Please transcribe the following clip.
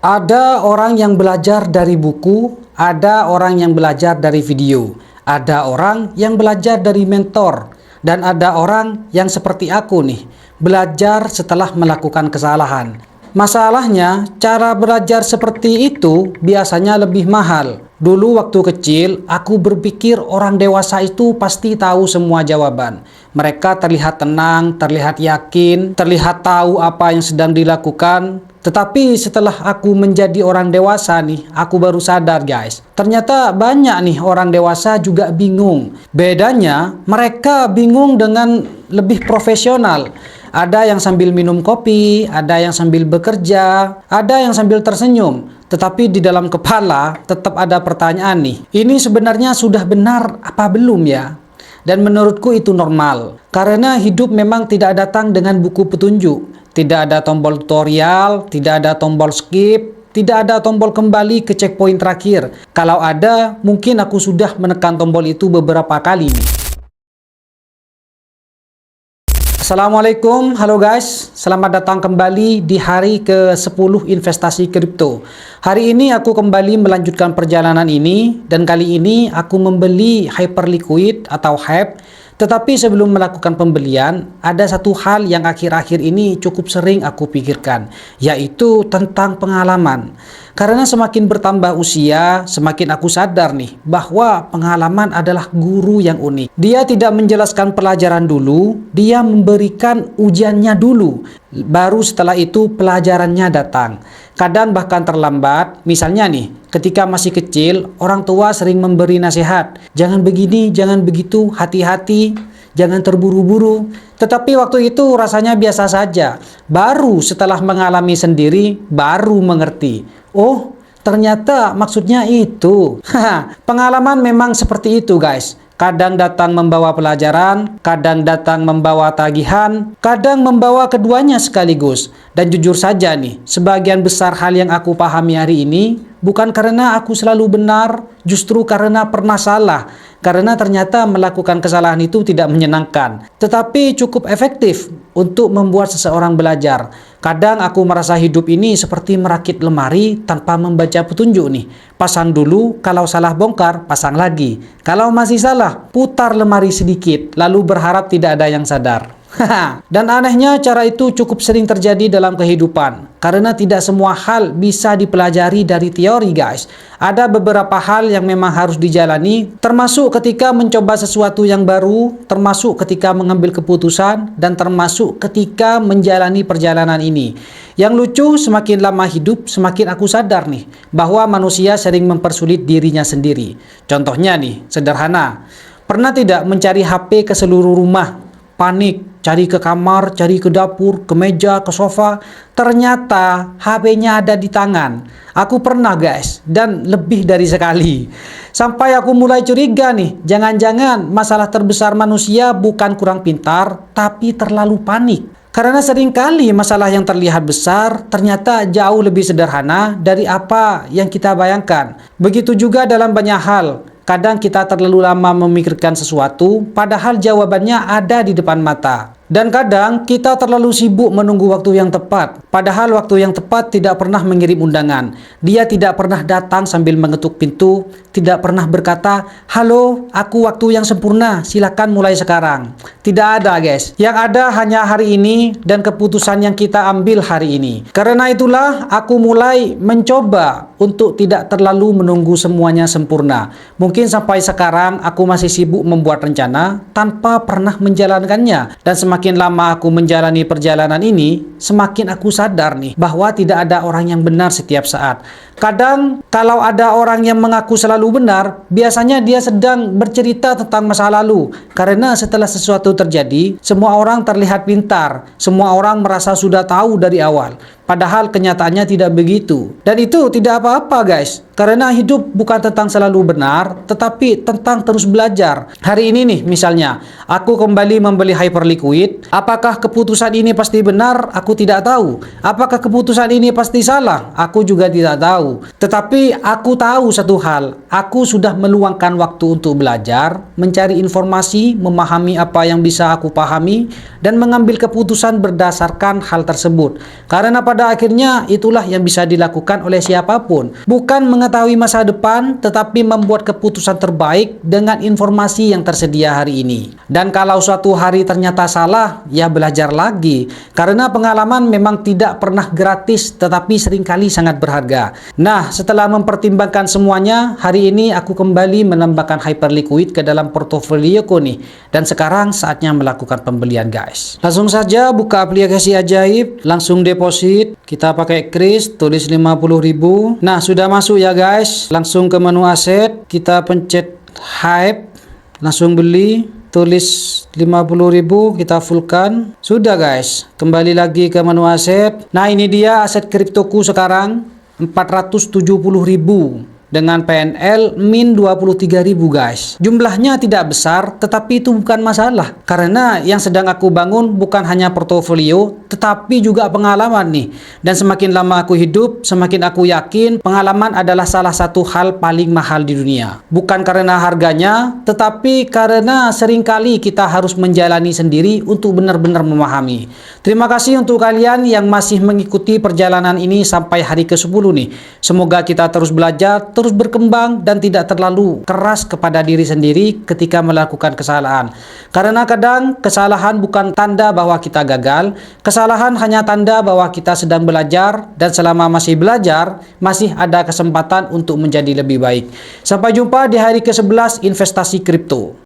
Ada orang yang belajar dari buku, ada orang yang belajar dari video, ada orang yang belajar dari mentor, dan ada orang yang seperti aku nih, belajar setelah melakukan kesalahan. Masalahnya, cara belajar seperti itu biasanya lebih mahal. Dulu waktu kecil, aku berpikir orang dewasa itu pasti tahu semua jawaban. Mereka terlihat tenang, terlihat yakin, terlihat tahu apa yang sedang dilakukan. Tetapi setelah aku menjadi orang dewasa nih, aku baru sadar guys. Ternyata banyak nih orang dewasa juga bingung. Bedanya, mereka bingung dengan lebih profesional. Ada yang sambil minum kopi, ada yang sambil bekerja, ada yang sambil tersenyum. Tetapi di dalam kepala tetap ada pertanyaan nih. Ini sebenarnya sudah benar apa belum ya? Dan menurutku itu normal. Karena hidup memang tidak datang dengan buku petunjuk. Tidak ada tombol tutorial, tidak ada tombol skip, tidak ada tombol kembali ke checkpoint terakhir. Kalau ada, mungkin aku sudah menekan tombol itu beberapa kali nih. Assalamualaikum, halo guys, selamat datang kembali di hari ke-10 investasi kripto. Hari ini aku kembali melanjutkan perjalanan ini, dan kali ini aku membeli Hyperliquid atau HYPE. Tetapi sebelum melakukan pembelian, ada satu hal yang akhir-akhir ini cukup sering aku pikirkan, yaitu tentang pengalaman. Karena semakin bertambah usia, semakin aku sadar nih bahwa pengalaman adalah guru yang unik. Dia tidak menjelaskan pelajaran dulu, dia memberikan ujiannya dulu. Baru setelah itu pelajarannya datang. Kadang bahkan terlambat. Misalnya nih, ketika masih kecil, orang tua sering memberi nasihat. Jangan begini, jangan begitu, hati-hati, jangan terburu-buru. Tetapi waktu itu rasanya biasa saja. Baru setelah mengalami sendiri, baru mengerti. Oh, ternyata maksudnya itu. Pengalaman memang seperti itu guys. Kadang datang membawa pelajaran, kadang datang membawa tagihan, kadang membawa keduanya sekaligus. Dan jujur saja nih, sebagian besar hal yang aku pahami hari ini bukan karena aku selalu benar, justru karena pernah salah. Karena ternyata melakukan kesalahan itu tidak menyenangkan, tetapi cukup efektif untuk membuat seseorang belajar. Kadang aku merasa hidup ini seperti merakit lemari tanpa membaca petunjuk nih. Pasang dulu, kalau salah bongkar, pasang lagi. Kalau masih salah, putar lemari sedikit, lalu berharap tidak ada yang sadar. Dan anehnya cara itu cukup sering terjadi dalam kehidupan. Karena tidak semua hal bisa dipelajari dari teori guys. Ada beberapa hal yang memang harus dijalani, termasuk ketika mencoba sesuatu yang baru, termasuk ketika mengambil keputusan, dan termasuk ketika menjalani perjalanan ini. Yang lucu, semakin lama hidup, semakin aku sadar nih, bahwa manusia sering mempersulit dirinya sendiri. Contohnya nih, sederhana. Pernah tidak mencari HP ke seluruh rumah? Panik, cari ke kamar, cari ke dapur, ke meja, ke sofa. Ternyata HP-nya ada di tangan. Aku pernah guys, dan lebih dari sekali. Sampai aku mulai curiga nih, jangan-jangan masalah terbesar manusia bukan kurang pintar, tapi terlalu panik. Karena seringkali masalah yang terlihat besar ternyata jauh lebih sederhana dari apa yang kita bayangkan. Begitu juga dalam banyak hal. Kadang kita terlalu lama memikirkan sesuatu, padahal jawabannya ada di depan mata. Dan kadang kita terlalu sibuk menunggu waktu yang tepat, padahal waktu yang tepat tidak pernah mengirim undangan. Dia tidak pernah datang sambil mengetuk pintu, tidak pernah berkata, "Halo, aku waktu yang sempurna, silakan mulai sekarang." Tidak ada guys, yang ada hanya hari ini dan keputusan yang kita ambil hari ini. Karena itulah aku mulai mencoba untuk tidak terlalu menunggu semuanya sempurna. Mungkin sampai sekarang aku masih sibuk membuat rencana tanpa pernah menjalankannya. Dan semakin lama aku menjalani perjalanan ini, semakin aku sadar nih bahwa tidak ada orang yang benar setiap saat. Kadang kalau ada orang yang mengaku selalu benar, biasanya dia sedang bercerita tentang masa lalu. Karena setelah sesuatu terjadi, semua orang terlihat pintar, semua orang merasa sudah tahu dari awal. Padahal kenyataannya tidak begitu. Dan itu tidak apa-apa guys. Karena hidup bukan tentang selalu benar, tetapi tentang terus belajar. Hari ini nih misalnya, aku kembali membeli Hyperliquid. Apakah keputusan ini pasti benar? Aku tidak tahu. Apakah keputusan ini pasti salah? Aku juga tidak tahu. tahu. Tetapi aku tahu satu hal, aku sudah meluangkan waktu untuk belajar, mencari informasi, memahami apa yang bisa aku pahami, dan mengambil keputusan berdasarkan hal tersebut. Karena pada akhirnya itulah yang bisa dilakukan oleh siapapun. Bukan mengetahui masa depan, tetapi membuat keputusan terbaik dengan informasi yang tersedia hari ini. Dan kalau suatu hari ternyata salah, ya belajar lagi. Karena pengalaman memang tidak pernah gratis, tetapi seringkali sangat berharga. Nah, setelah mempertimbangkan semuanya, hari ini aku kembali menambahkan Hyperliquid ke dalam portofolioku nih. Dan sekarang saatnya melakukan pembelian guys. Langsung saja buka aplikasi Ajaib, langsung deposit. Kita pakai kris, tulis 50.000. Nah, sudah masuk ya guys. Langsung ke menu aset, kita pencet Hype, langsung beli. Tulis 50.000, kita fullkan. Sudah guys, kembali lagi ke menu aset. Nah, ini dia aset kriptoku sekarang 470.000 dengan PNL min 23.000 guys. Jumlahnya tidak besar, tetapi itu bukan masalah. Karena yang sedang aku bangun bukan hanya portofolio, tetapi juga pengalaman nih. Dan semakin lama aku hidup, semakin aku yakin pengalaman adalah salah satu hal paling mahal di dunia. Bukan karena harganya, tetapi karena seringkali kita harus menjalani sendiri untuk benar-benar memahami. Terima kasih untuk kalian yang masih mengikuti perjalanan ini sampai hari ke-10 nih. Semoga kita terus belajar, terus berkembang, dan tidak terlalu keras kepada diri sendiri ketika melakukan kesalahan. Karena kadang kesalahan bukan tanda bahwa kita gagal, kesalahan hanya tanda bahwa kita sedang belajar, dan selama masih belajar, masih ada kesempatan untuk menjadi lebih baik. Sampai jumpa di hari ke-11 investasi kripto.